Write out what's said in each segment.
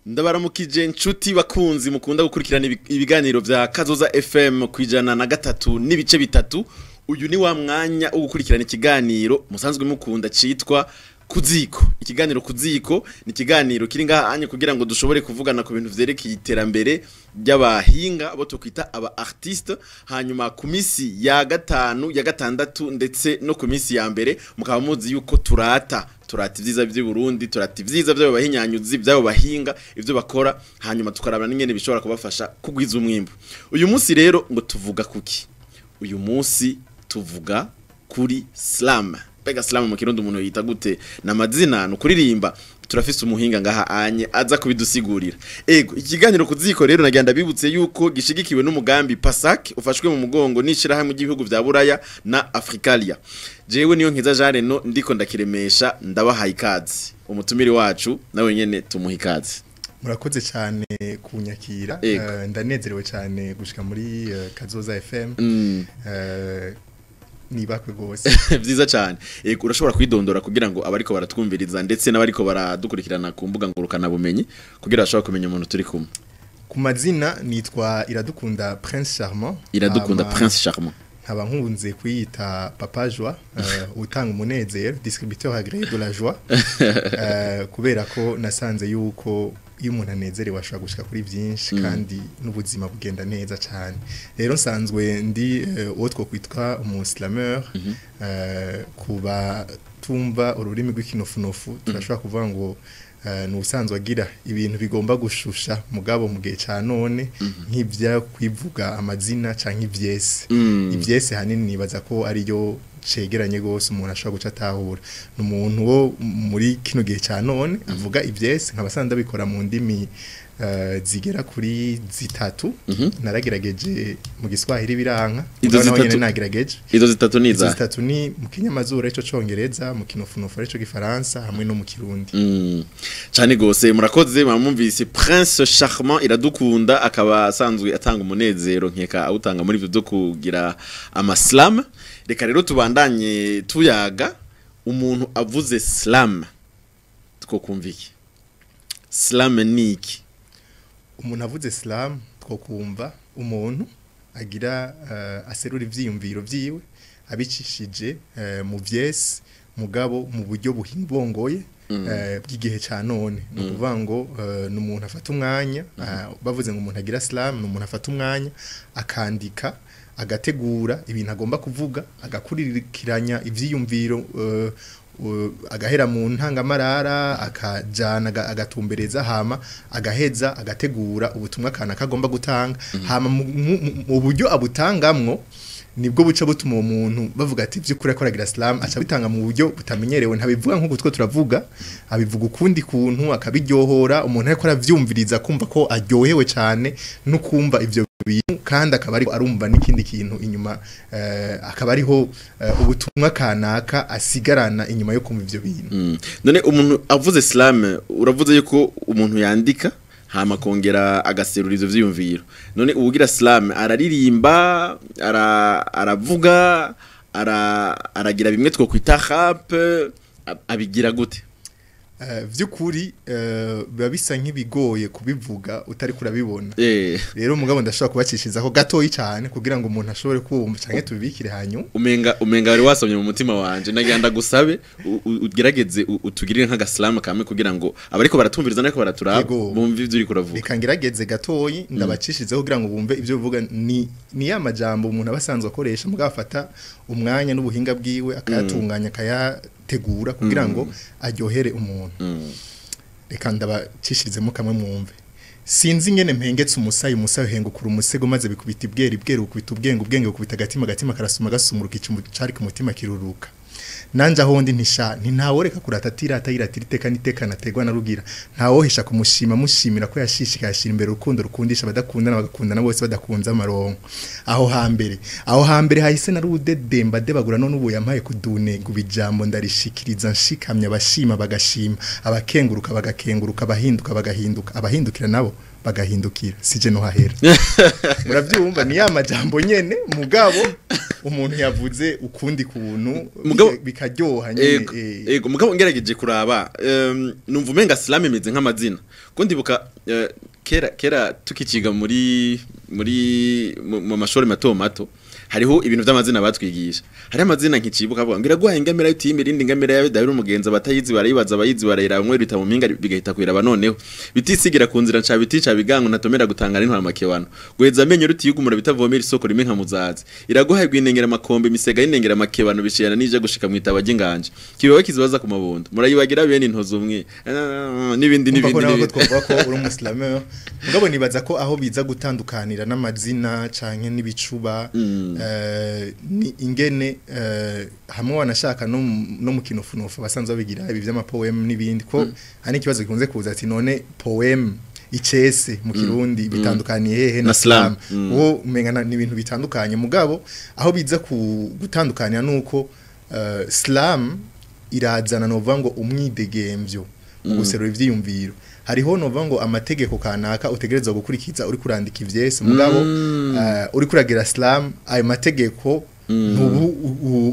Ndabaramukije nshuti bakunzi mukunda gukurikirana ibiganiro vya Kazoza Fm kwijana na gatatu n'ibice bitatu. Uyu ni wa mwanya wo gukurikirana ikiganiro musanzwe mukunda citwa zîko. Ikiganiro zîko ni ikiganiro kiri ngaha anye kugira ngo dushobore kuvugana ku bintu vyerekeye iterambere ry'abahinga abo tukwita aba artiste. Hanyuma ku misi ya gatanu ya gatandatu ndetse no ku misi ya mbere mukaba muzi yuko turata ivyiza by'i Burundi, turata ivyiza by'abo bahinyanyuzi by'abo bahinga ivyo bakora, hanyuma tukarabana n'ingene bishobora kubafasha kugwiza umwimbo. Uyu munsi rero ngo tuvuga kuki? Uyu munsi tuvuga kuri slam. Pega slam mu kirundi umuntu yita gute? Na mazina no kuririmba. Turafise umuhinga ngaha anye aza kubidusigurira. Ego ikiganiro zîko rero nagenda bibutse yuko gishigikiwe n'umugambi PASAC ufashwe mu mugongo n'ishira hamwe ry'ibihugu vya Buraya na Afrikalia. Jewe niyo nkiza Jean Reno ndiko ndakiremesha ndabahaye ikaze. Umutumiri wacu nawe nyene tumuha ikaze. Murakoze cyane kunyakira. Ndanezerewe cyane gushika muri Kazoza Fm. Nibakwe gose vyiza cyane. Urashobora kwidondora kugira ngo abariko baratwumviriza ndetse n'abariko baradukurikirana ku mbuga ngurukana bumenyi kugira bashobora kumenya umuntu turi kumwe. Ku mazina nitwa Iradukunda Prince Charmand. Iradukunda Prince Charmand. Nkaba nkunze kwiyita Papa Joie, utanga umunezero, distributeur agréé de la joie. Kubera ko nasanze yuko iyo umuntu anezerewe ashobora gushika kuri byinshi kandi n'ubuzima bugenda neza cyane. Rero nsanzwe ndi uwo twokwitwa slameur. Kuba tumva ururimi rw'ikinofunofu turashobora kuvuga ngo n'ubusanzwe agira ibintu bigomba gushusha mugabo mu gihe ca none nk'ivya kwivuga amazina canke ivyese. Ivyese hanini nibaza ko ari yo cegeranye gose umuntu ashobora guca atahura. N'umuntu wo muri kino gihe ca none avuga ivyese nk'abasanda bikora mu ndimi zigera kuri zitatu. Naragerageje mu Giswahili biranka. Izo zitatu ni za. Zitatu ni mu Kinyamazuru ico Congereza, mu Kinofunofu ico Gifaransa hamwe no mu Kirundi. Cyane gose murakoze mwumvise Prince Charmand Iradukunda akaba asanzwe atanga umunezero nkeka awutanga muri byo kugira amaslam. Reka rero tubandanye tuyaga umuntu avuze slam twokumviki. Slam niki? Umuntu avuze slam twokumva umuntu agira aserura ivyiyumviro vyiwe abicishije mu vyese mugabo mu buryo buhimbongoye bw'igihe ca none. No kuvuga ngo n'umuntu afata umwanya, bavuze ngo umuntu agira slam n'umuntu afata umwanya akandika agategura ibintu agomba kuvuga, agakuririkiranya ivyiyumviro, agahera mu ntangamarara akajana agatumbereza hama agaheza agategura ubutumwa kana kagomba gutanga hama mu buryo abutangamwo nibwo buca butuma umuntu bavuga ati byo kuri akoragira slam aca bitanga mu buryo butamenyerewe. Ntabivuga nk'uko twe turavuga, abivuga ukundi kuntu akabiryohora umuntu ariko aravyumviriza kumva ko aryohewe cyane no kumva ivyo bintu kandi akaba ari arumva n'ikindi kintu inyuma, akaba ariho ubutumwa kanaka asigarana inyuma yo kumva ivyo bintu. None umuntu avuze slam uravuze yuko umuntu yandika hama kongera agaserura ivyo vyiyumviro. None ubugira slam araririmba, aravuga, aragira bimwe two kwita rap, abigira gute? Vyukuri biba bisa nk'ibigoye kubivuga utari kurabibona. Rero mugabo ndashobora kubacishizaho gatoyi cyane kugira ngo umuntu ashobore kumva canke tubikire hanyu. Umenga wari wasomye mu mutima wanje nagenda gusabe ugerageze utugirire nk'agaslam kamwe kugira ngo abariko baratumviriza nako baraturaba bumve ivyo uri kuravuga. Reka ngerageze gatoyi ndabacishizeho kugira ngo bumve ivyo bivuga. Ni ya majambo umuntu abasanzwe akoresha mugabo afata umwanya n'ubuhinga bwiwe akayatunganya tegura kugira ngo aryohere umuntu. Reka ndabacishirizemo kamwe mwumve. Sinzi ngene mpengetse umusayi hengukura umusego maze bikubita ibweri ukubita ubwenge ukubita agatima karasuma gasumuruka icyo cari ku mutima kiruruka. Nanja hondi ntaworeka kuratatira iteka niteka nategwa na rugira. Ntawohesha kumushima mushimira ko yashishika yashira imbere urukundo rukundisha badakundana bagakundana bose badakunza amaronko. Aho hambere hahise na rudedemba debagura none ubu yampaye kudune gubijambo ndarishikiriza nshikamya bashima bagashima, abakenguruka bagakenguruka, abahinduka bagahinduka, abahindukira nabo bagahindukira. Sije no hahera. Muravyumva ni ya majambo nyene mugabo umuntu yavuze ukundi kuntu bikaryoha nyine ego mugabo ngerageje kuraba numva umenga slam imeze nk'amazina ko ndibuka kera tukikiga mu mashuri mato hariho ibintu by'amazina batwigisha hari amazina nk'ikibuka avuga ngo iraguhaye ingamera y'utimira indi ngamera yawe dahira umugenza batayizi barayibaza abayizi barayira bamwe rita mu mpinga bigahita kwiraba noneho bitisigira kunzira nca bitica bigango natomera gutangana intwara makebano gweza amenyo rutiyugumura bitavomera isoko rimwe nka muzazi iraguhaye gwinengera makombe misega y'inengera makebano biciyana nije gushika mu itaba ry'inganje kibewe kizibaza ku mabondo murayibagira bene intozo umwe n'ibindi twavuga ko uri umuslameur mugabo nibaza ko aho biza gutandukanira n'amazina canke n'ibicuba ni ingene hamwe wanashaka no mu kinofunofu basanzwe babigira ibi vy'amapoem n'ibindi ko hani kibazo gikunze kuza ati none poem icese mu kirundi bitandukaniye hehe na slam wo umengana ni ibintu bitandukanye mugabo aho biza gutandukanya nuko slam irazana novuga ngo umwidegemvyo mu guserura ivyiyumviro hariho novuga ngo amategeko kanaka utegerezwa gukurikiza uri kurandika ivyese mugabo uri kuragira slam ayo mategeko ntubu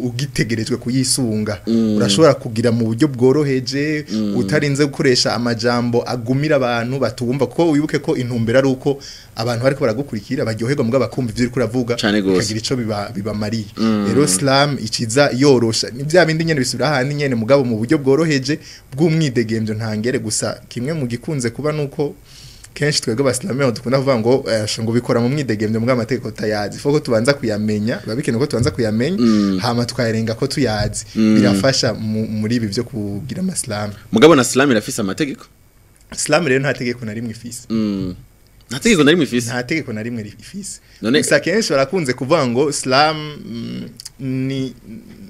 ugitegerezwe kuyisunga urashobora kugira mu buryo bworoheje utarinze gukoresha amajambo agumira abantu batumva ko wibuke ko intumbera ari uko abantu bariko baragukurikira baryoherwa mugabo bakumva ivyo uri kuravuga bikagira ico bibamariye rero slam ikiza yorosha ni bya bindi nyene bisubira handi nyene mugabo mu buryo bworoheje bw'umwidegemvyo ntangere gusa kimwe mu gikunze kuba nuko kenshi twebwe abaslameur dukunda kuvuga ngo bikora mu mwidegemvyo mbwa amategeko tayazi foko tubanza kuyamenya babikene ko tubanza kuyamenya hama tukayerenga ko tuyazi birafasha muri ibi byo kugira amaslam mugabo na slam irafise amategeko slam rero nta tegeko na rimwe ifise nta tegeko na rimwe ifise nta tegeko na rimwe ifise gusa kenshi barakunze kuvuga ngo slam ni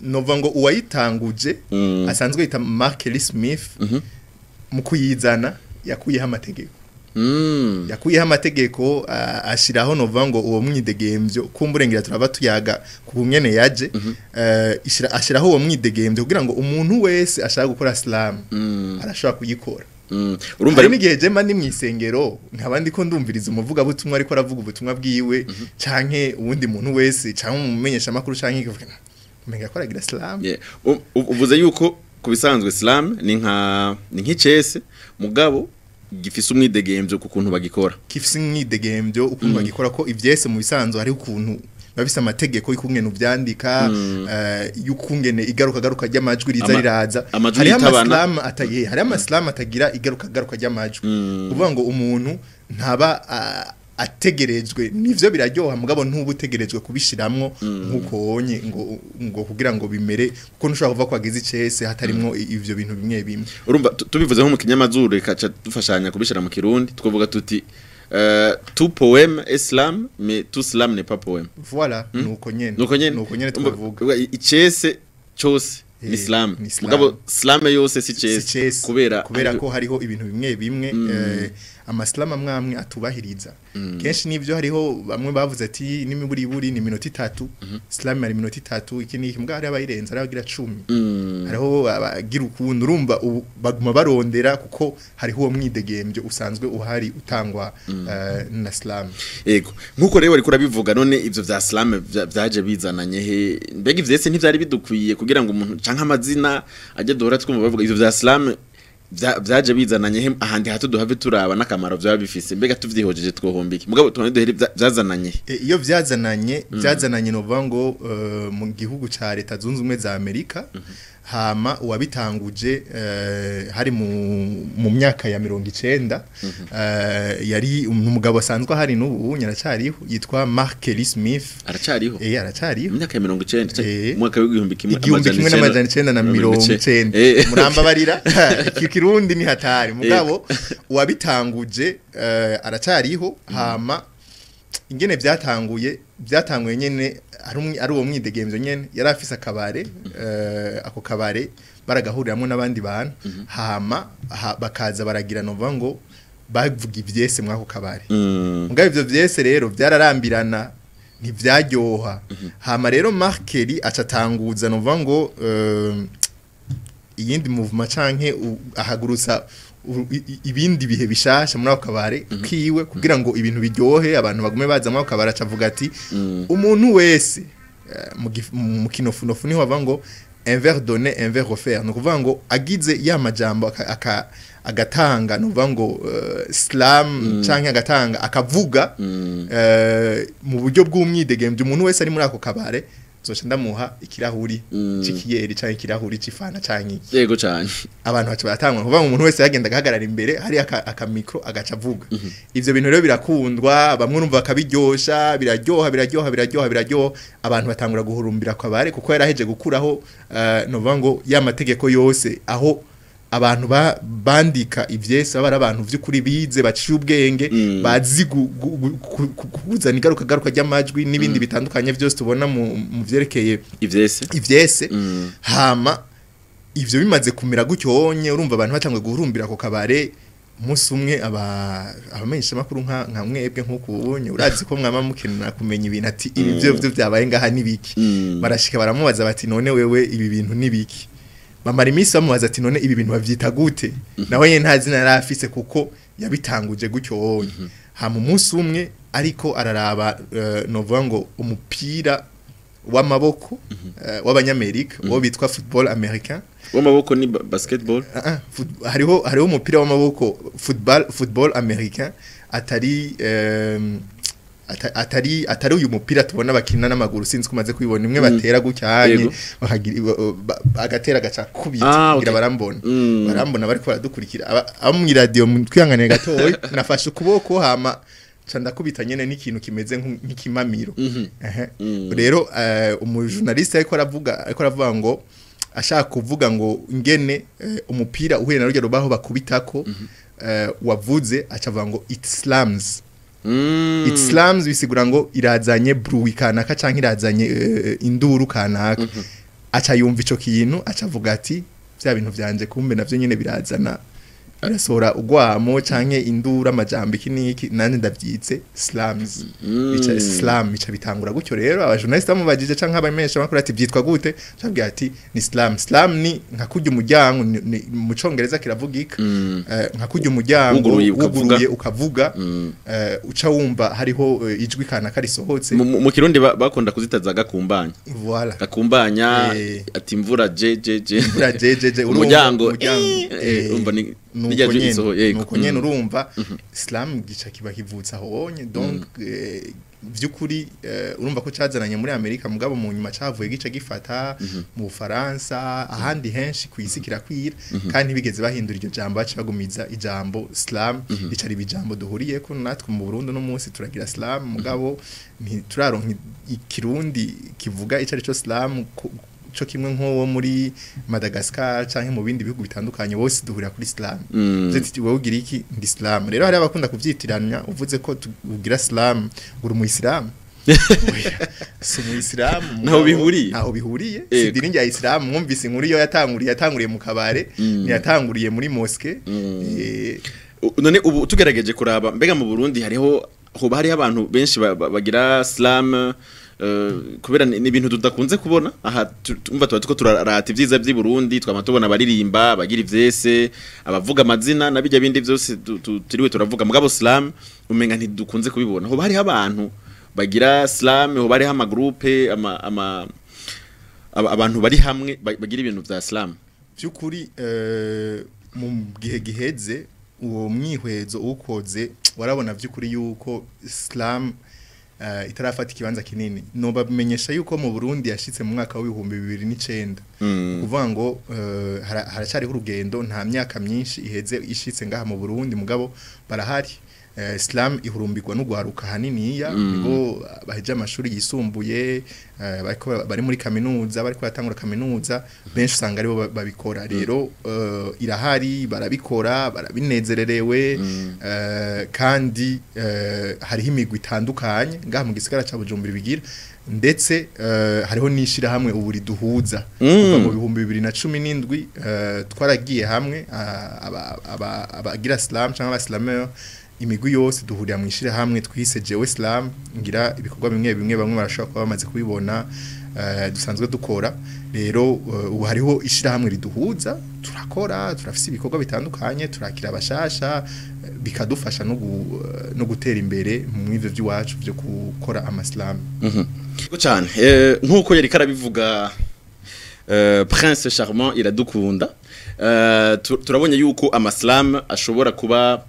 nova ngo uwayitanguje asanzwe yita Mark Smith mu kuyizana yakuyeho amategeko yakuyeho amategeko ashiraho novuga ngo uwo mwidegemvyo kumburengera turaba tuyaga ku nyene yaje ashiraho uwo mwidegemvyo kugira ngo umuntu wese ashaka gukora slam arashobora kuyikora urumva ari n'igihe jema ni mwisengero nkabandi ko ndumviriza umuvuga butumwa ariko aravuga ubutumwa bwiwe canke uwundi muntu wese canke umumenyesha makuru canke ikivuga umenga ko aragira slam uvuze yuko kubisanzwe slam ni nk'icese mugabo gifise umwidegemvyo ku kuntu bagikora gifise umwidegemvyo ukuntu bagikora ko ivyese mu bisanzwe hari ukuntu babisa amategeko y'ukungene uvyandika y'ukungene igaruka ry'amajwi riza riraza hari amaslam ataye hari amaslam atagira igaruka ry'amajwi uvuga ngo umuntu ntaba ategerejwe nivyo biraryoha mugabo ntubutegerejwe kubishiramwo nkuko onye ngo kugira ngo bimere kuko ntushobora kuva kwagize icese hatarimwo ivyo bintu bimwe urumva tubivuze nko mu kinyamazuru rekaca dufashanya kubishira mu kirundi twovuga tuti tout poème est slam mais tout slam n'est pas poème voilà nuko nyene twavuga icese cyose ni slam mugabo slam yose si cese kubera ko hariho ibintu bimwe amaslama mwamwe atubahiriza kenshi nivyo hariho bamwe bavuze ati nimiburi ni minota 3 slam ari minota 3 iki ni mbwa hari abayirenza aragira 10 hariho abagira ukuntu urumva baguma barondera kuko hariho uwo mwidegemvyo usanzwe uhari utangwa na slam yego nkuko rero ari kurabivuga none ivyo vya slam vyaje bizananye he mbega ivyese ntivyari bidukwiye kugira ngo umuntu canka amazina ajye duhora twumva bavuga ivyo vya slam vyaje bizananye ahandi hato duhave turaba nakamaro vya bifise mbega tuvyihojeje twohombike mugabo tubone duhere vyazananye iyo vyazananye no vango mu gihugu ca leta zunze ubumwe za Amerika hama uwabitanguje hari mu myaka ya 90 yari umugabo asanzwe hari n'ubu nyaracariho yitwa Mark Smith aracariho aracariho mu myaka ya 90 mwaka w'igihumbi kimwe n'amajana 990 muramba barira kirundi ni hatari mugabo uwabitanguje aracariho hama ingene vyatanguye nyene ari uwo mwidegemvyo nyene yari afise akabare ako kabare baragahuriramo n'abandi bantu hama bakaza baragira novuga ngo bavuga ivyese mwako kabare mugabo ivyo vyese rero vyararambirana ntivyaryoha hama rero Markeli acatanguza novuga ngo iyindi movement canke ahagurutsa ibindi bihe bishasha muri ako kabare kiwe kugira ngo ibintu biryohe abantu bagume baza muri ako kabare acavuga ati umuntu wese mu kinofunofu niho bava ngo un verre donné un verre offert no kuvuga ngo agize ya majambo agatanga no kuvuga ngo slam canke agatanga akavuga mu buryo bw'umwidegemvye umuntu wese ari muri ako kabare zoca ndamuha ikirahuri cikiyeri canke ikirahuri cifana canke yego cyane abantu bacu batangwa kuvuga ngo umuntu wese yagenda gahagarara imbere hari akamikro agaca avuga ivyo bintu rero birakundwa bamwe urumva akabiryosha biraryoha abantu batangura guhurumbira kwabare kuko yaraheje gukuraho no kuvuga ngo ya mategeko yose aho abantu bandika ivyese abari abantu vy'ukuri bize baciye ubwenge bazi kuzana igaruka ry'amajwi n'ibindi bitandukanye byose tubona mu vyerekeye ivyese hama ivyo bimaze kumira gucyonye urumva abantu batangwe guhurumbira ko kabare umunsi umwe abamenyesha makuru nka mwebwe nk'uko ubonye urazi ko mwama mukenera kumenya ibintu ati ibi byo byabaye ngaha nibiki barashika baramubaza bati none wewe ibi bintu nibiki bamara iminsi bamubaza ati none ibi bintu bavyita gute nawe nyene nta zina yarafise kuko yabitanguje gutyo hama umunsi umwe ariko araraba novuga ngo umupira w'amaboko w'abanyamerika wo bitwa football americain w'amaboko ni basketball hariho umupira w'amaboko football americain atari uyu mupira tubona bakina n'amaguru sinzi kumaze kwibona imwe batera gucyanye agatera gaca kubita barambona bariko baradukurikira abo mu radio twihangane gatoyi nafashe ukuboko hama canda kubita nyene n'ikintu kimeze nk'ikimamiro rero umujournaliste ariko aravuga ngo ashaka kuvuga ngo ngene umupira uhuye na rugero baho bakubitako wavuze acavuga ngo it slams Islams bisigura ngo irazanye bruit kanaka canke irazanye induru kanaka aca yumva ico kintu aca avuga ati bya bintu vyanje kumbe navyo nyene birazana birasora ugwamo canke indura amajambo ikiniki nane ndavyitse slams bica slam bica bitangura gutyo rero abajournaliste bamubajije canke abamesha bakora ati byitwa gute cyabwiye ati ni slam ni nka kujya umuryango mu congereza kiravugika nka kujya umuryango uguruye ukavuga uca wumva hariho ijwi kana karisohotse mu kirundi bakunda kuzitaza gakumbanya voilà gakumbanya ati imvura imvura umuryango umva ni nuko nyene urumva Islam gica kiba kivutsa honye donc vyukuri urumva ko cazananye muri Amerika mugabo mu nyuma cavuye gica gifata mu Faransa ahandi henshi kwisi kirakwira kandi bigeze bahindura iryo jambo bacagumiza ijambo Islam ricari bijambo duhuriye ko natwe mu Burundi no munsi turagira Islam mugabo ntituraronka ikirundi kivuga icari cyo Islam cyo kimwe nko muri Madagascar canke mu bindi bihugu bitandukanye bose duhurira kuri Islam zeti wowe ugira iki ndi Islam rero hari abakunda kuvyitiranya uvuze ko tugira Islam uri mu Islam si mu Islam naho bihuriye sidiri njya Islam mwumvise inkuru yo yatanguriye mu kabare ntiyatanguriye muri mosque none ubu tugerageje kuraba mbega mu Burundi hariho abantu benshi bagira Islam kubera ni ibintu tudakunze kubona aha tumva tuko turarata ivyiza by'i Burundi twama tubona baririmba bagira ivyese abavuga amazina nabijya bindi byose turiwe turavuga mugabo Islam umenga ntidukunze kubibona ho bari abantu bagira Islam ho bari ama groupe abantu bari hamwe bagira ibintu vya Islam byukuri mu gihe giheze uwo mwihwezo ukoze warabona byukuri yuko Islam itarafata ikibanza kinini no bamenyesha yuko mu Burundi yashitse mu mwaka wa 2009 kuvuga ngo haracari urugendo nta myaka myinshi iheze ishitse ngaha mu Burundi mugabo barahari Islam ihurumbirwa no guharuka haniniya nibo baheje amashuri yisumbuye bari muri kaminuza bariko batangura kaminuza benshi usanga aribo babikora rero irahari barabikora barabinezererewe kandi hariho imigwi itandukanye ngaha mu gisigara ca Bujumbura bigira ndetse hariho nishira hamwe uburi duhuza mu 2017 twaragiye hamwe abagira Islam cyangwa slameur imigwi yose duhurira mu ishira hamwe twise jewe Islam ngira ibikorwa bimwe bamwe barashaka kuba bamaze kubibona dusanzwe dukora rero ubu hariho ishirahamwe riduhuza turakora turafise ibikorwa bitandukanye turakira abashasha bikadufasha no gutera imbere mu ivyo by'iwacu byo gukora amaslam cyane nkuko yari karabivuga Prince Charmand IRADUKUNDA turabonye yuko amaslam ashobora kuba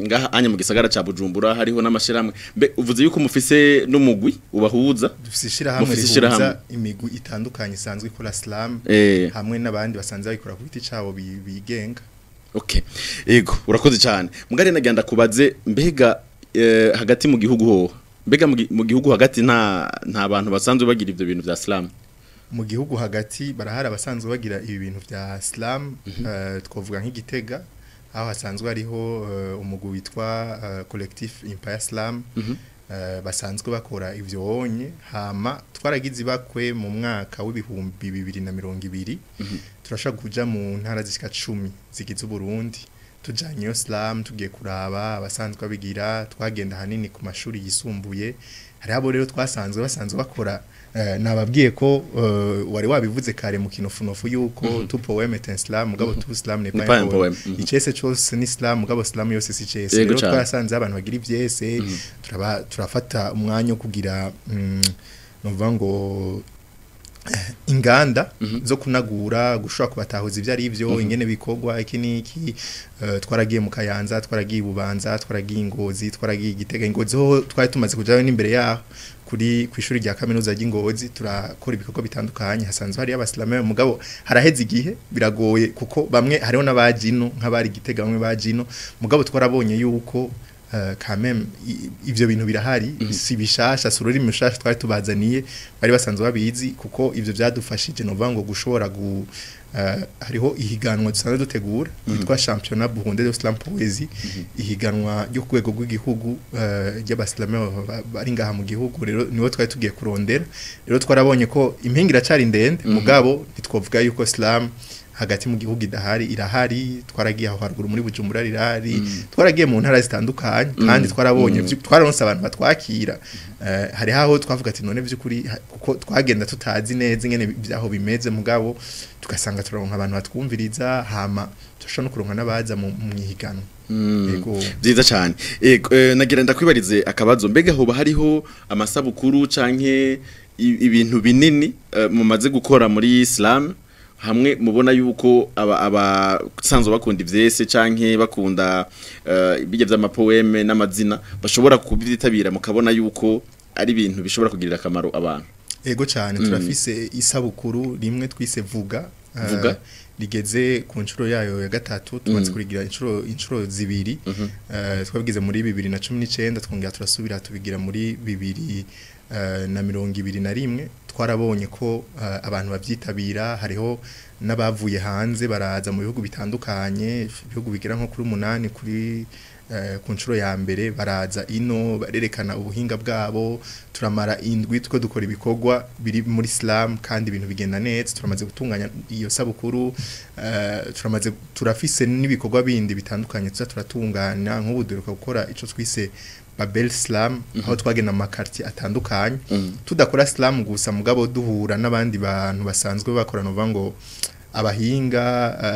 ngaha anya mu gisagara ca Bujumbura hariho n'amashiramwe uvuze yuko mufise n'umugwi ubahuza dufise ishirahamwe rihuza imigwi itandukanye isanzwe ikora slam hamwe n'abandi basanze bayikora ku giti cabo bigenga. Okay yego urakoze cyane mugare nagenda kubaze mbega hagati mu gihugu ho mbega mu gihugu hagati nta bantu basanzwe bagira ivyo bintu vya slam mu gihugu hagati barahari abasanzwe bagira ibi bintu vya slam twovuga nk'Igitega aho hasanzwe hariho umugwi witwa Collectif Empire Slam basanzwe bakora ivyo wonye hama twaragize bakwe mu mwaka w'ibihumbi 2020 turashaka kuja mu ntara zishika 10 zigize Burundi tujanye yo slam tugiye kuraba abasanzwe babigira twagenda hanini ku mashuri yisumbuye hari abo rero basanzwe bakora nababwiye ko wari wabivuze kare mu kinofunofu yuko tu poème est un slam mugabo tu slam n'est pas un poème icese cyose ni slam mugabo slam yose si cese rero twasanze abantu bagira ivyese turafata umwanya wo kugira novuga ngo inganda zo kunagura gushaka kubatahuza ivyo ari byo ingene bikogwa iki niki twaragiye mu Kayanza twaragiye Bubanza twaragiye Ingozi twaragiye Igitega Ingozi ho twari tumaze kujayo n'imbere yaho kuri kwishuri rya kaminuza y'Ingozi turakora ibikorwa bitandukanye hasanzwe hari abaslameur mugabo haraheze igihe biragoye kuko bamwe hariho n'abajino nk'abari Igitega bamwe bajino mugabo twarabonye yuko quand même ivyo bintu birahari si bishasha sururi mushasha twari tubazaniye bari basanzwe babizi kuko ivyo byadufashije no vango gushobora hariho ihiganwa dusanzwe dutegura yitwa championnat burundais de slam poésie ihiganwa ryo kwego rw'igihugu ry'abaslameur bari ngaha mu gihugu rero niwo twari tugiye kurondera rero twarabonye ko impingira cari ndende mugabo nitwovuga yuko slam hagati mu gihugu irahari twaragiye aho haruguru muri Bujumbura irahari twaragiye mu ntara zitandukanye kandi twarabonye twararonse abantu batwakira hari haho twavuga ati none by'ukuri kuko twagenda tutazi neza ingene byaho bimeze mugabo tugasanga turonka abantu batwumviriza hama tushobora no kuronka n'abaza mu myihiganwa byiza cyane nagira ndakwibarize akabazo mbega hoba hariho amasabukuru canke ibintu binini mumaze gukora muri Islam hamwe mubona yuko abasanzwe bakunda ivyese canke bakunda bijya vy'amapoeme n'amazina bashobora kubyitabira mukabona yuko ari ibintu bishobora kugirira akamaro abantu ego cyane turafise isabukuru rimwe twise vuga rigeze ku nshuro yayo ya gatatu tumaze kurigira inshuro zibiri twabigize muri 2019 twongera turasubira tubigira muri 2021 twarabonye ko abantu bavyitabira hariho n'abavuye hanze baraza mu bihugu bitandukanye ibihugu bigira nko kuri 8 kuri ku nshuro ya mbere baraza ino barerekana ubuhinga bwabo turamara indwi two dukora ibikorwa biri muri slam kandi ibintu bigenda neza turamaze gutunganya iyo sabukuru turafise n'ibikorwa bindi bitandukanye turatunganya nk'ubu duheruka gukora ico twise Babel Slam aho twagenda mu makarti atandukanye tudakora slam gusa mugabo duhura n'abandi bantu basanzwe bakorana uvango abahinga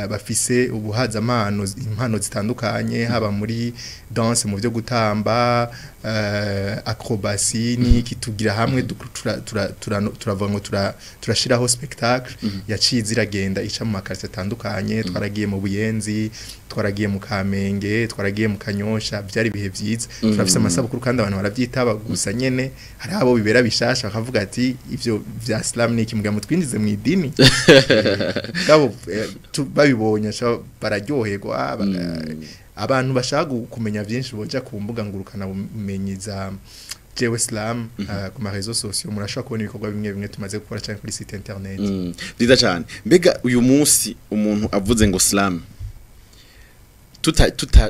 bafise ubuhaza impano zitandukanye haba muri danse mu byo gutamba acrobatie ni kitugira hamwe turavango turashiraho spectacle yacize iragenda ica mu makarti atandukanye twaragiye mu Buyenzi twaragiye mu Kamenge twaragiye mu Kanyosha byari bihe byiza turafise amasabukuru kandi abantu baravyitaba gusa nyene hari abo bibera bishasha bakavuga ati ivyo vya slam ni kimuga mutwinjize mu idini gabo babibonye bararyoherwa abantu bashaka kumenya byinshi boja ku mbuga ngurukana bumenyi za jewe slam ku ma réseaux sociaux murashaka kubona ibikorwa bimwe tumaze gukora cyane kuri site internet byiza cyane mbega uyu munsi umuntu avuze ngo slam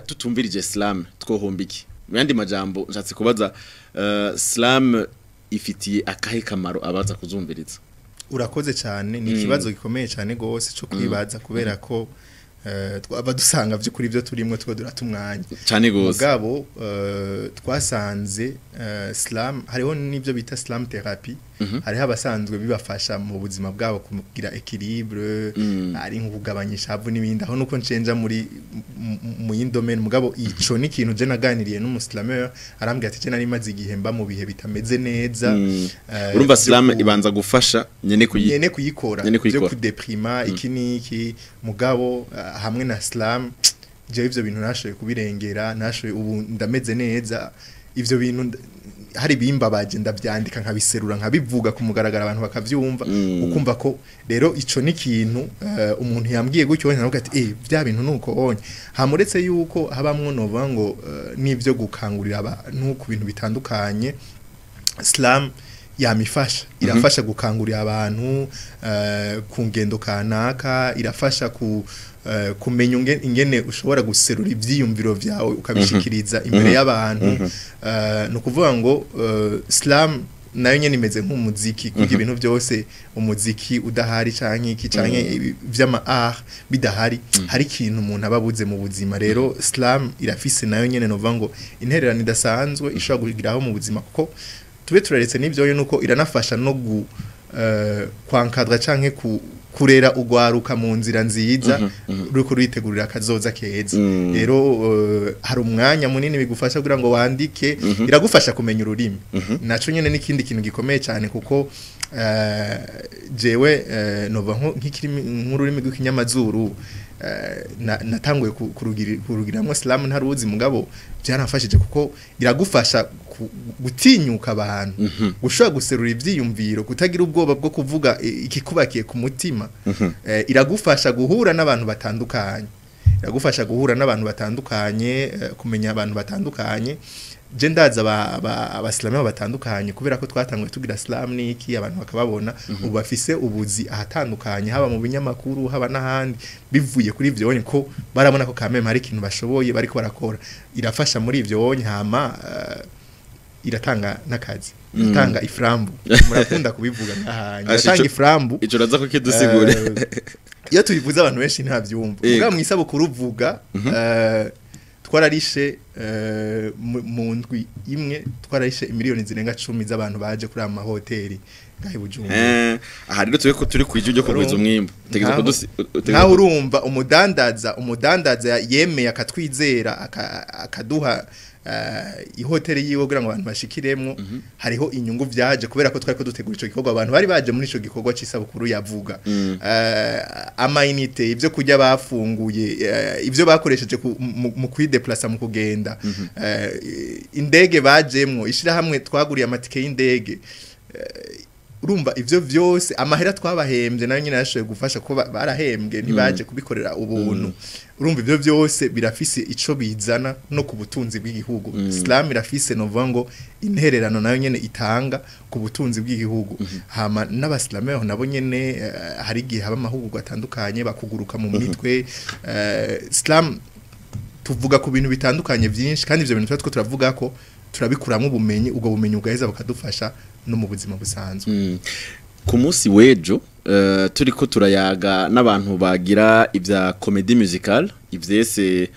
tutumvirije slam twohombiki yandi majambo nshatse kubaza slam ifitiye akahe kamaro abaza kuzumviriza urakoze cyane ni ikibazo gikomeye cyane gose cyo kwibaza kubera ko twaba dusanga byo kuri byo turimo two duratumwanya cyane gose mugabo twasanze slam hariho nibyo bita slam therapy hariho abasanzwe bibafasha mu buzima bwabo kugira equilibre ari nko kugabanyisha havu n'ibindi aho nuko ncenja muri mu y'indomene mugabo ico ni kintu je naganiriye n'umuslameur arambwira ati je nari maze igihe mba mu bihe bitameze neza urumva slam ibanza gufasha nyene kuyikora byo kudeprima iki niki mugabo hamwe na slam je ivyo bintu nashoye kubirengera nashoye ubu ndameze neza ivyo bintu hari bimbabaje ndavyandika nkabiserura nkabivuga ku mugaragara abantu bakavyumva ukumva ko rero ico ni kintu umuntu yambwiye gutyo navuga ati bya bintu nuko onye hamuretse yuko habamwo nova ngo nivyo gukangurira abantu ku bintu bitandukanye slam yamifasha irafasha gukangurira abantu ku ngendo kanaka irafasha kumenya ingene ushobora guserura ivyiyumviro vyawe ukabishikiriza imbere y'abantu no kuvuga ngo slam nayo nyene imeze nk'umuziki kugira ibintu byose umuziki udahari canke iki canke vy'ama art bidahari hari ikintu umuntu ababuze mu buzima rero slam irafise nayo nyene no ngo intererano idasanzwe ishobora kugiraho mu buzima kuko tube turaretse n'ibyo nuko iranafasha no kwankadra canke kurera ugwaruka mu nzira nziza ruko ruyitegurira kazoza keza rero hari umwanya munini bigufasha kugira ngo wandike iragufasha kumenya ururimi naco nyene n'ikindi kintu gikomeye cyane kuko jewe nova nk'ururimi rw'ikinyamazuru natanguye kurugiramwo slam ntaruzi mugabo byanafashije kuko iragufasha gutinyuka abantu gushobora guserura ivyiyumviro kutagira ubwoba bwo kuvuga ikikubakiye ku mutima iragufasha guhura n'abantu batandukanye kumenya abantu batandukanye je ndaza abaslameur batandukanye kubera ko twatanguye tugira slam niki abantu bakababona ubu bafise ubuzi ahatandukanye haba mu binyamakuru haba n'ahandi bivuye kuri ivyo onye ko barabona ko kameme hari ikintu bashoboye bariko barakora irafasha muri ivyo onye hama iratanga nakazi iratanga iframbu murakunda kubivuga nkahanya iratanga iframbu ico raza ko kidusigure iyo tubivuze abantu benshi nta byumva ubwa mwisabo kuruvuga twararishe mu ndwi imwe twararishe miliyoni zirenga 10 z'abantu baje kuri ama hoteli ngahe bujumba aha rero turi ko turi kwijyo ryo kugwiza umwimbo tegeza ko naho urumva umudandaza yemeye akatwizera akaduha ihoteli yiwe kugira ngo abantu bashikiremwo hariho inyungu vyaje kubera ko twari ko dutegura ico gikorwa abantu bari baje muri ico gikorwa c'isabukuru yavuga amayinite ivyo kurya bafunguye ivyo bakoresheje mu kwideplacer mu kugenda indege bajemwo ishira hamwe twaguriye amatike y'indege urumva ivyo vyose amahera twabahembye nayo nyine yashoye gufasha ko barahembwe ntibaje kubikorera ubuntu urumva ivyo vyose birafise ico bizana no ku butunzi bw'igihugu slam irafise novuga ngo intererano nayo nyene itanga ku butunzi bw'igihugu hama n'abaslameur nabo nyene hari gihe haba amahugurwa atandukanye bakuguruka mu mitwe slam tuvuga ku bintu bitandukanye byinshi kandi ivyo bintu twatwo turavuga ko turabikuramwo ubumenyi ubwo bumenyi bugaheza bakadufasha no mu buzima busanzwe ku munsi wejo turiko turayaga n'abantu bagira ivya comedy musical ivyese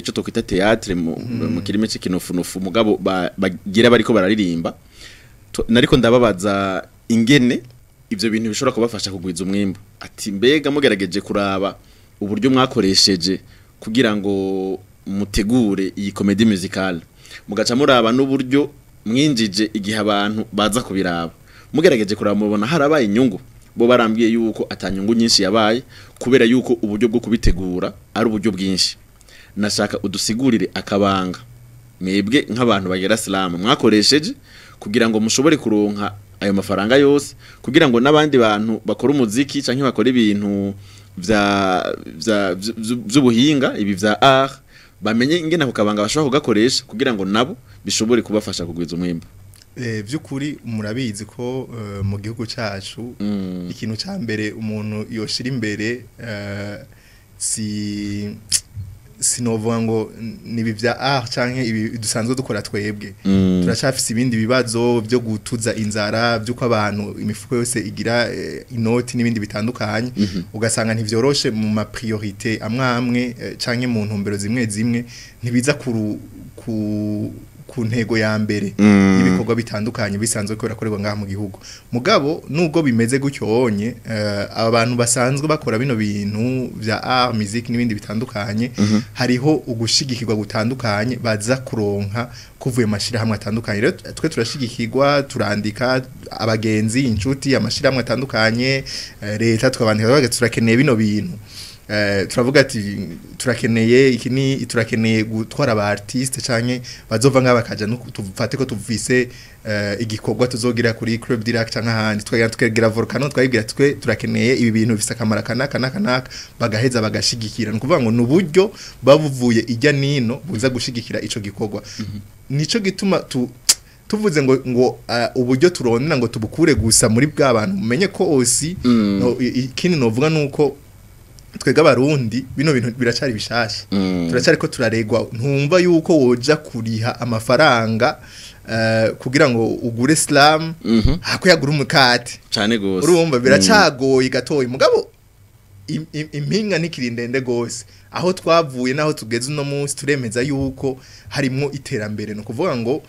ico tokwita théâtre mu kirime c'ikinofunofu mugabo bagira bariko bararirimba nariko ndababaza ingene ivyo bintu bishobora kubafasha kugwiza umwimbo ati mbega mugerageje kuraba uburyo mwakoresheje kugira ngo mutegure iyi comedy musical mugaca muraba n'uburyo mwinjije igihe abantu baza kubiraba mugerageje kuraba mubona harabaye inyungu bo barambwiye yuko atanyungu nyinshi yabaye kubera yuko uburyo bwo kubitegura ari uburyo bwinshi nashaka udusigurire akabanga mwebwe nk'abantu bagera slam mwakoresheje kugira ngo mushobore kuronka ayo mafaranga yose kugira ngo n'abandi bantu bakora umuziki canke bakora ibintu vy'ubuhinga ibi vya art bamenye ingene kukabanga bashobora kugakoresha kugira ngo nabo bishobore kubafasha kugwiza umwimbo by'ukuri murabizi ko mu gihugu cyacu ikintu cya mbere umuntu yoshira imbere sinovuga ngo nibi vya art canke ibi dusanzwe dukora twebwe turacafise ibindi bibazo byo gutuza inzara byuko abantu imifuko yose igira inoti n'ibindi bitandukanye ugasanga ntivyoroshe mu ma priorité amwe canke mu ntumbero zimwe ntibiza ku ntego ya mbere y'ibikorwa bitandukanye bisanzwe ko birakorerwa ngaha mu gihugu mugabo nubwo bimeze gutyo onye abantu basanzwe bakora bino bintu vya art musique n'ibindi bitandukanye hariho ugushigikirwa gutandukanye baza kuronka kuvuye mashirahamwe atandukanye rero twe turashigikirwa turandika abagenzi inshuti amashirahamwe atandukanye leta tukabandika turakeneye bino bintu turavuga ati turakeneye gutwara aba artiste canke bazova ngabakaja no tufate ko tuvise igikorwa tuzogira kuri club direct canke ahandi twegera volcano twayibwira twe turakeneye ibi bintu bifise akamara kanaka bagaheza bagashigikira no kuvuga ngo nuburyo bavuye ijya nino buza gushigikira ico gikorwa nico gituma tuvuze ngo uburyo turondera ngo tubukure gusa muri bwa bantu mumenye ko osi ikindi novuga nuko twega abarundi bino bintu biracari bishasha turacari ko turaregwa ntumva yuko woja kuriha amafaranga kugira ngo ugure slam hako yagura umukate cyane gose urumva biracagoye gatoyi mugabo impinga nikirindende gose aho twavuye naho tugeze uno munsi turemeza yuko harimo iterambere no kuvuga ngo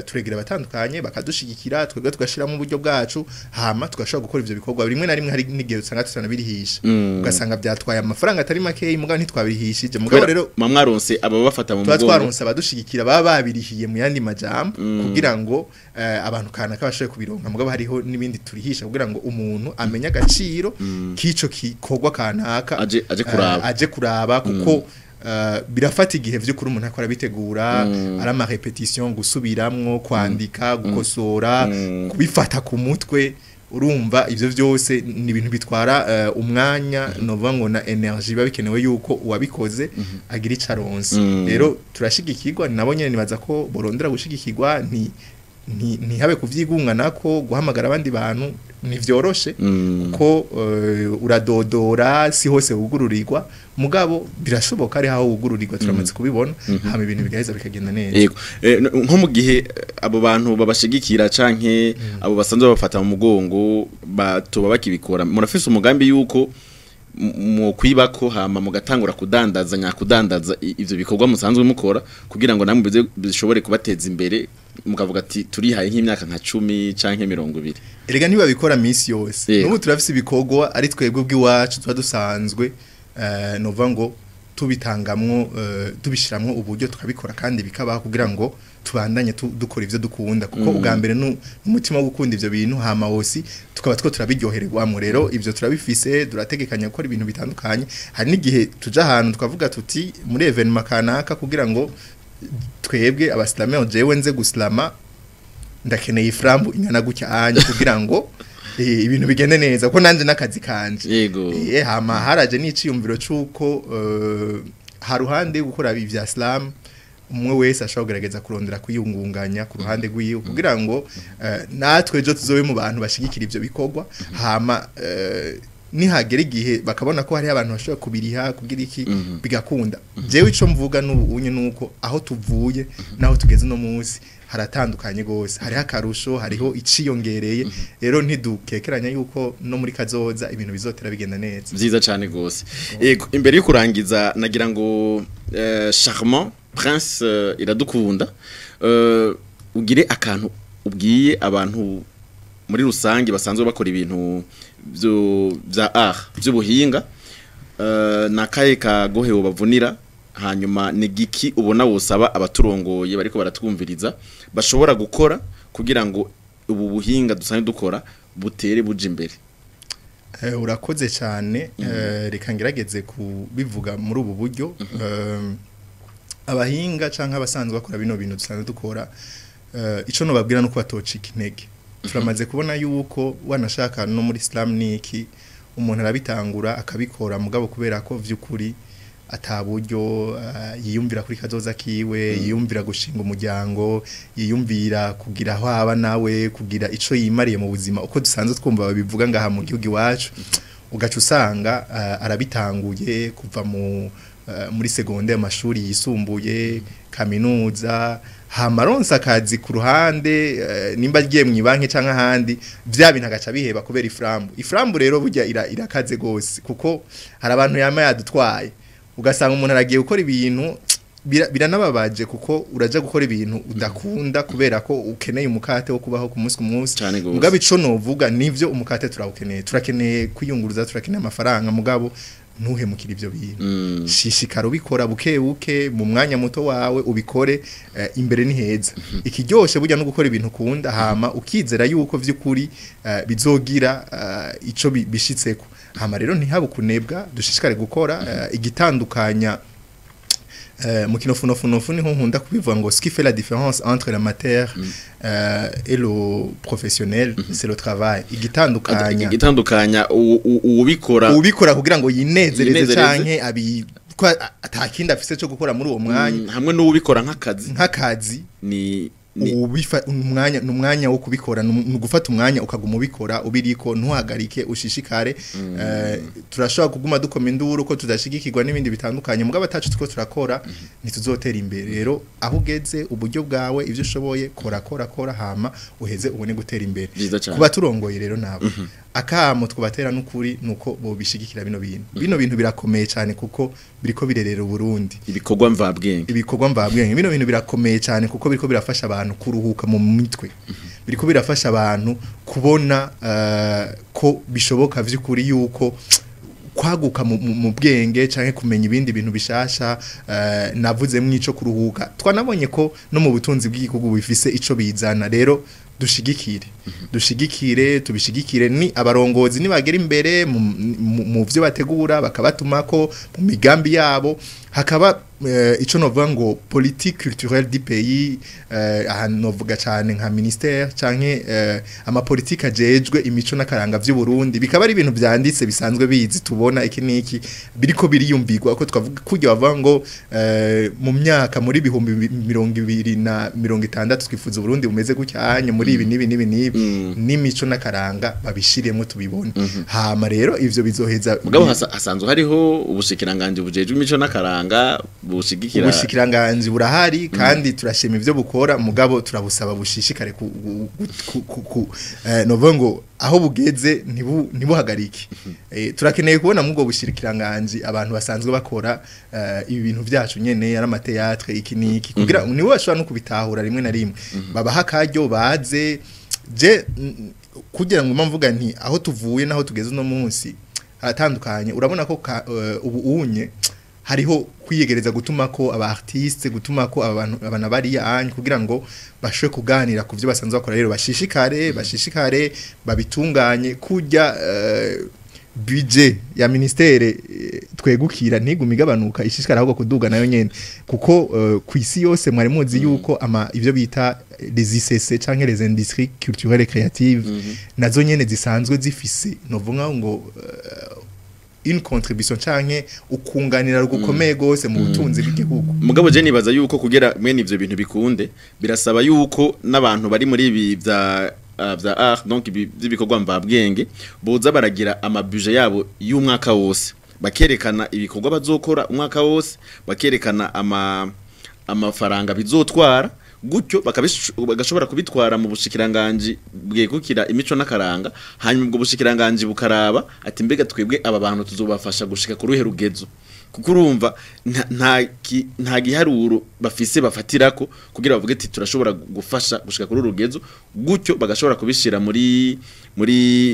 turegera batandukanye bakadushigikira twebwe tugashira mu buryo bwacu hama tugashobora gukora ivyo bikorwa rimwe na rimwe hari n'igihe usanga tutanabirihisha ugasanga byatwaye amafaranga atari make mugabo ntitwabirihishije mugabo rero mamwaronse aba bafata mu mugongo twaronse abadushigikira baba babirihiye mu yandi majambo kugira ngo abantu kana kabashoye kubironka mugabo hariho nibindi turihisha kugira ngo umuntu amenye agaciro kico gikorwa kanaka aje kuraba kuko birafata igihe vy'ukuri umuntu akora bitegura ari ama repetition gusubiramwo kwandika gukosora kubifata ku mutwe urumva ivyo vyose ni ibintu bitwara umwanya novuga ngo na energy babikenewe yuko uwabikoze agira icaronse rero turashigikirwa nabo nyene nibaza ko borondera gushigikirwa ntihabe kuvyigunga nako guhamagara abandi bantu nivyoroshe kuko uradodora si hose ugururirwa mugabo birashoboka ari haho ugururirwa turamaze kubibona hama ibintu bigaheza bikagenda neza yego nko mu gihe abo bantu babashigikira canke abo basanzwe bafata mu mugongo batoba bakibikora murafise umugambi yuko mu kwibako hama mugatangura kudandaza nyakudandaza ivyo bikorwa musanzwe mukora kugira ngo namwe bishobore kubateza imbere mukavuga ati turihaye nk'imyaka nka 10 canke 20 erega niba bikora misi yose n'ubu turafise ibikorwa ari twebwe bw'iwacu tuba dusanzwe nova ngo tubitangamwo tubishiramwo uburyo tukabikora kandi bikabaho kugira ngo tubandanye dukora ivyo dukunda kuko ubwa mbere n'umutima wo gukunda ivyo bintu hama wose tukaba turabiryohererwamo rero ivyo turabifise durategekanya gukora ibintu bitandukanye hari n'igihe tuja ahantu tukavuga tuti muri evenement kanaka kugira ngo twebwe abaslameur jewe nze guslama ndakeneye iframbu ingana gutya anye kugira ngo ibintu bigende neza ko nanje nakazi kanje yego hama haraje n'iciyumviro cuko haruhande gukora ivya slam umwe wese ashobora kugerageza kurondera kuyungunganya ku ruhande rw'iyo kugira ngo natwe ejo tuzobe mu bantu bashigikira ivyo bikorwa hama nihagera igihe bakabona ko hari abantu bashobora kubiriha kugira iki bigakunda jewe ico mvuga n'ubunye nuko aho tuvuye naho tugeze no munsi haratandukanye gose hari akarusho hariho iciyongereye rero ntidukekeranya yuko no muri kazoza ibintu bizotera bigenda neza byiza cyane gose yego imbere yo kurangiza nagira ngo Charmand Prince iradukunda ugire akantu ubwiye abantu muri rusange basanzwe bakora ibintu bya art by'ubuhinga nakaye kagohewe bavunira hanyuma ni giki ubona wosaba abaturongoye bariko baratwumviriza bashobora gukora kugira ngo ubu buhinga dusanzwe dukora butere buje imbere urakoze cyane reka ngerageze kubivuga muri ubu buryo abahinga canke abasanzwe bakora bino bintu dusanzwe dukora ico no babwira no kubatocika intege turamaze kubona yuko wanashaka no muri Islam niki umuntu arabitangura akabikora mugabo kubera ko vy'ukuri ataburyo yiyumvira kuri kazoza kiwe yiyumvira gushinga umuryango yiyumvira kugira aho aba nawe kugira ico yimariye mu buzima uko dusanzwe twumva babivuga ngaha mu gihugu iwacu ugaca usanga arabitanguye kuva muri secondaire amashuri yisumbuye kaminuza hamaronsa akazi ku ruhande nimba agiye mu banki canke ahandi vya bintu agaca biheba kubera iframbu rero burya irakaze gose kuko hari abantu yama yadutwaye ugasanga umuntu aragiye gukora ibintu biranababaje kuko uraja gukora ibintu udakunda kubera ko ukeneye umukate wo kubaho ku munsi ku munsi mugabo ico novuga nivyo umukate turakeneye kwiyunguruza turakeneye amafaranga mugabo ntuhemukira ivyo bintu shishikara ubikora buke buke mu mwanya muto wawe ubikore imbere ni heza ikiryoshe burya no gukora ibintu ukunda hama ukizera yuko vy'ukuri bizogira ico bishitseko hama rero ntihabe kunebwa dushishikare gukora igitandukanya mu kinofunofunofu niho nkunda kubivuga ngo ce qui fait la différence entre la matière et le professionnel c'est le travail igitandukanya ubikora kugira ngo yinezereze canke atakinda afise cyo gukora muri uwo mwanya hamwe n'ubikora nk'akazi ni umwanya wo kubikora gufata umwanya ukaguma ubikora ubiriko ntuhagarike ushishikare turashobora kuguma dukoma induru ko tudashigikirwa n'ibindi bitandukanye mugabo atacu tuko turakora ntituzotera imbere rero aho ugeze uburyo bwawe ivyo ushoboye kora hama uheze ubone gutera imbere kuba turongoye rero nabo akamo twabatera n'ukuri nuko bo bishigikira bino bintu birakomeye cyane kuko biriko birerera Burundi ibikorwa mvabwenge bino bintu birakomeye cyane kuko biriko birafasha abantu kuruhuka mu mitwe biriko birafasha abantu kubona ko bishoboka vy'ukuri yuko kwaguka mu bwenge canke kumenya ibindi bintu bishasha navuze mwico kuruhuka twanabonye ko no mu butunzi bw'igihugu bifise ico bizana rero dushigikire tubishigikire ni abarongozi nibagera imbere mu byo bategura bakabatumako mu migambi yabo hakaba ico novuga ngo politique culturelle du pays novuga cyane nka ministère canke ama politique ajejwe imico nakaranga vy'u Burundi bikaba ari ibintu byanditse bisanzwe bizi tubona iki niki biriko biriyumbirwa ko twavuga kujya bavuga ngo mu myaka muri 2026 twifuza Burundi bumeze gucyanye muri ibi n'imico nakaranga babishiremo tubibona hama rero ivyo bizoheza mugabo hasanzwe hariho ubushikiranganje bujejwe imico nakaranga ubushikiranganje burahari kandi turashima ivyo bukora mugabo turabusaba bushishikare novuga ngo aho bugeze ntibuhagarike turakeneye kubona mubwo bushikiranganje abantu basanzwe bakora ibi bintu byacu nyene ari amateatre iki niki kugira niwe bashobora no kubitahura rimwe na rimwe babaha akaryo baze je kugira ngo mvuga nti aho tuvuye naho tugeze no munsi haratandukanye urabona ko ubu unye hariho kwiyegereza gutuma ko aba artiste gutuma ko abantu bari yanye kugira ngo bashwe kuganira ku byo basanzwe bakora rero bashishikare babitunganye kujya budget ya ministere twegukira ntigume igabanuka ishishikara ahubwo kuduga nayo nyene kuko kwisi yose mwari muzi yuko ivyo bita les ICC canke les industries culturelles et créatives nazo nyene zisanzwe zifise novuga ngo une contribution canke ukunganira rugukomeye gose mu butunzi bw'igihugu mugabo je nibaza yuko kugera mwene ivyo bintu bikunde birasaba yuko n'abantu bari muri ibi vya art donc ibikorwa mvabwenge boza baragira amabuje yabo y'umwaka wose bakerekana ibikorwa bazokora umwaka wose bakerekana amafaranga bizotwara gutyo bagashobora kubitwara mu bushikiranganje bwegukira imico nakaranga hanyuma ubwo bushikiranganje bukaraba ati mbega twebwe aba bantu tuzobafasha gushika ku ruhe rugezo kuko urumva nta giharuro bafise bafatirako kugira bavuge ati turashobora gufasha gushika kuri rugezo gutyo bagashobora kubishira muri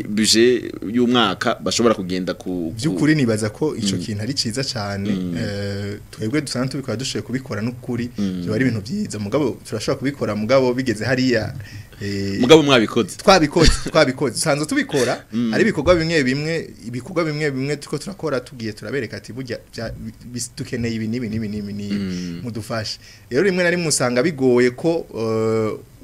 budget y'umwaka bashobora kugenda ku byukuri nibaza ko ico kintu ari ciza cyane twebwe dusanzwe tubikora dushoboye kubikora n'ukuri byo ari ibintu byiza mugabo turashobora kubikora mugabo bigeze hariya mugabo mwabikoze twabikoze sanzo tubikora ari ibikorwa bimwe tuko turakora tugiye turabereka ati burya dukeneye ibi nibi mudufashe rero rimwe na rimwe usanga bigoye ko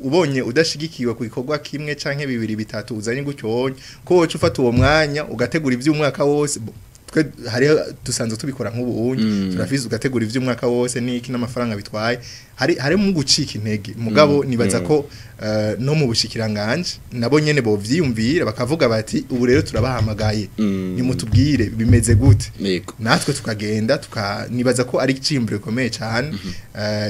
ubonye udashigikiwe ku gikorwa kimwe canke bibiri bitatu uzanye gutyo ko wocu ufata uwo mwanya ugategura ivy'umwaka wose hari dusanzwe tubikora nk'ubu turafize ugategura ivy'umwaka wose niki n'amafaranga bitwaye hari mu gucika intege mugabo nibaza ko no mu bushikiranganje nabo nyene bo vyiyumvira bakavuga bati ubu rero turabahamagaye nimutubwire bimeze gute natwe tukagenda nibaza ko ari icimbiro gikomeye cyane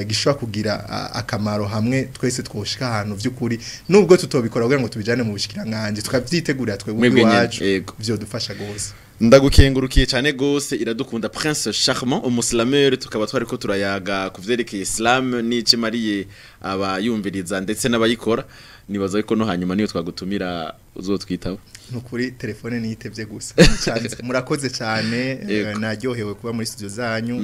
gishobora kugira akamaro hamwe twese twoshika ahantu vy'ukuri nubwo tutobikora kugira ngo tubijane mu bushikiranganje tukavyitegurira twebwe iwacu byo dufasha gose ndagukengurukiye cyane gose iradukunda Prince Charmand umuslameur tukaba twariko turayaga kuvyerekeye Islam n'ice mariye abayumviriza ndetse n'abayikora nibaza ko no hanyuma niyo twagutumira uzotwitaba nukuri telefone niyitevye gusa cyane murakoze cyane naryohewe kuba muri studio zanyu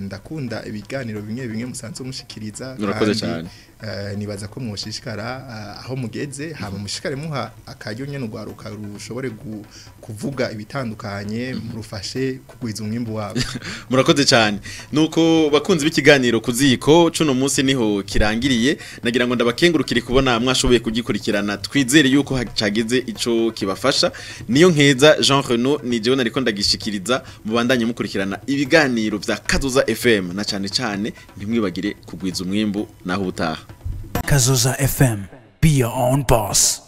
ndakunda ibiganiro bimwe musanzwe mushikiriza murakoze cyane nibaza ko mwoshishikara aho mugeze haba mushikare muha akaryo nyene ugwaruka rushobore kuvuga ibitandukanye murufashe kugwiza umwimbo wabo murakoze cyane nuko bakunzi b'ikiganiro ku ziko cuno munsi niho kirangiriye nagira ngo ndabakengurukire kubona mwashoboye kugikurikirana twizere yuko hagize ico kibafasha niyo nkeza Jean Renaud ni jewe nariko ndagishikiriza mubandanye mukurikirana ibiganiro vya Kazoza FM na cyane ntimwibagire kugwiza umwimbo naho ubutaha Kazoza FM, be your own boss.